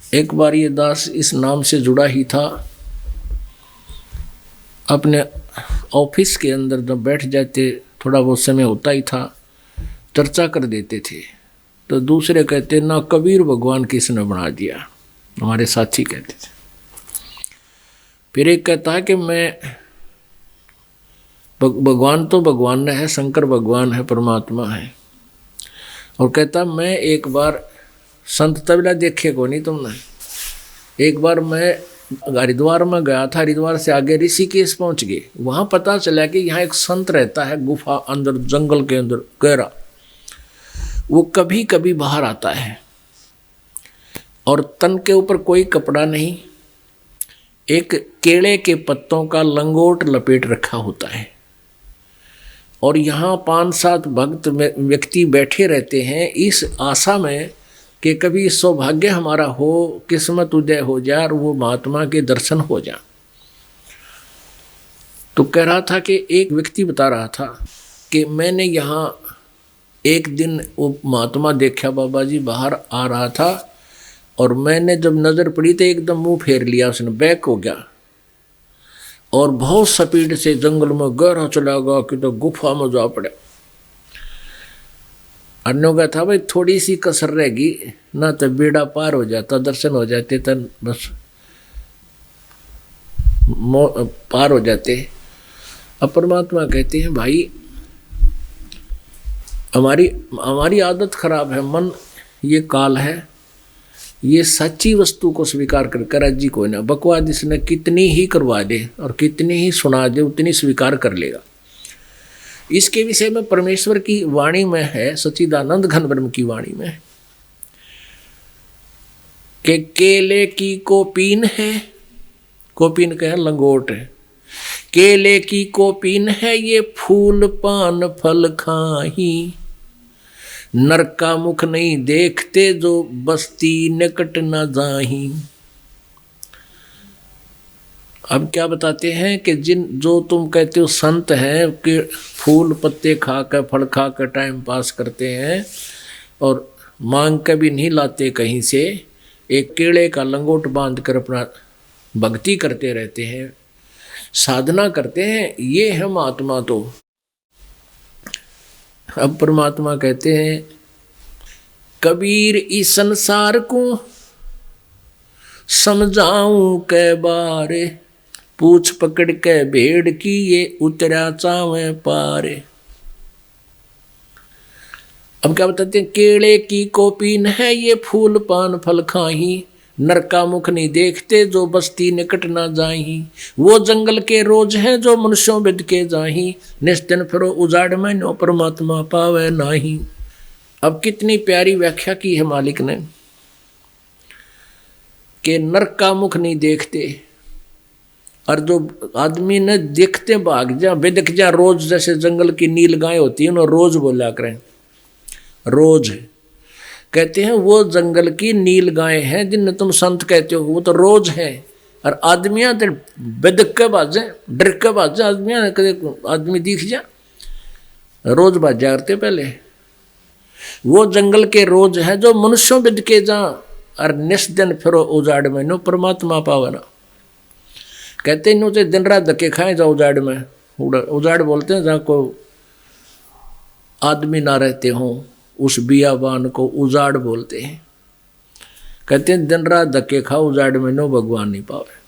एक बार ये दास इस नाम से जुड़ा ही था, अपने ऑफिस के अंदर जब बैठ जाते, थोड़ा बहुत समय होता ही था, चर्चा कर देते थे। तो दूसरे कहते ना कबीर भगवान किसने बना दिया, हमारे साथी कहते थे। फिर एक कहता है कि मैं भगवान तो भगवान है, शंकर भगवान है, परमात्मा है। और कहता मैं एक बार संत तबला देखे को नहीं तुमने, एक बार मैं हरिद्वार में गया था, हरिद्वार से आगे ऋषिकेश पहुंच गए। वहां पता चला कि यहाँ एक संत रहता है गुफा अंदर, जंगल के अंदर गहरा। वो कभी कभी बाहर आता है और तन के ऊपर कोई कपड़ा नहीं, एक केले के पत्तों का लंगोट लपेट रखा होता है। और यहाँ 5-7 भक्त व्यक्ति बैठे रहते हैं इस आशा में कि कभी सौभाग्य हमारा हो, किस्मत उदय हो जाए और वो महात्मा के दर्शन हो जाए। तो कह रहा था कि एक व्यक्ति बता रहा था कि मैंने यहाँ एक दिन वो महात्मा देखा, बाबा जी बाहर आ रहा था और मैंने जब नज़र पड़ी तो एकदम मुंह फेर लिया उसने, बैक हो गया और बहुत स्पीड से जंगल में गहरा चला गया कि तो गुफा में जा पड़ा। अन्यों का था भाई थोड़ी सी कसर रहेगी ना तो बेड़ा पार हो जाता, दर्शन हो जाते तो बस पार हो जाते। अब परमात्मा कहते हैं भाई हमारी आदत खराब है, मन ये काल है, ये सच्ची वस्तु को स्वीकार कर जी कोई ना, बकवाद इसने कितनी ही करवा दे और कितनी ही सुना दे उतनी स्वीकार कर लेगा। इसके विषय में परमेश्वर की वाणी में है, सच्चिदानंद घन ब्रह्म की वाणी में कि केले की कोपीन है, कोपीन का है लंगोट है, केले की कोपीन है ये फूल पान फल खाही, नर का मुख नहीं देखते जो बस्ती निकट न जाही। अब क्या बताते हैं कि जो तुम कहते हो संत हैं कि फूल पत्ते खा कर फल खा कर टाइम पास करते हैं और मांग के भी नहीं लाते कहीं से, एक केले का लंगोट बांध कर अपना भक्ति करते रहते हैं, साधना करते हैं, ये है महात्मा। तो अब परमात्मा कहते हैं कबीर इस संसार को समझाऊं कै बारे, पूछ पकड़ के भेड़ की ये उतरा चावे पारे। अब क्या बताते हैं केले की कोपीन है ये फूल पान फल खाही, नर का मुख नहीं देखते जो बस्ती निकट ना जाही, वो जंगल के रोज हैं जो मनुष्यों बिद के जाही, निस्तिन फिरो उजाड़ में नो परमात्मा पावे नाही। अब कितनी प्यारी व्याख्या की है मालिक ने कि नर का मुख नहीं देखते, और जो आदमी ने देखते भाग जा बिदक जा, रोज जैसे जंगल की नील गाय होती है ना, रोज बोला करें, रोज कहते हैं वो जंगल की नील गाय हैं जिन्हें तुम संत कहते हो, वो तो रोज है। और आदमियां तो बिदक के बाजे, डर के बाजे, आदमी दिख जा रोज बाजा करते पहले। वो जंगल के रोज है जो मनुष्यों बिद के जा, और निस दिन फिरो उजाड़ में नो परमात्मा पावना। कहते नो से दिन रात धक्के खाए जा उजाड़ में, उजाड़ बोलते हैं जहाँ को आदमी ना रहते हों, उस बियाबान को उजाड़ बोलते हैं। कहते हैं दिन रात धक्के खाओ उजाड़ में नो भगवान नहीं पावे।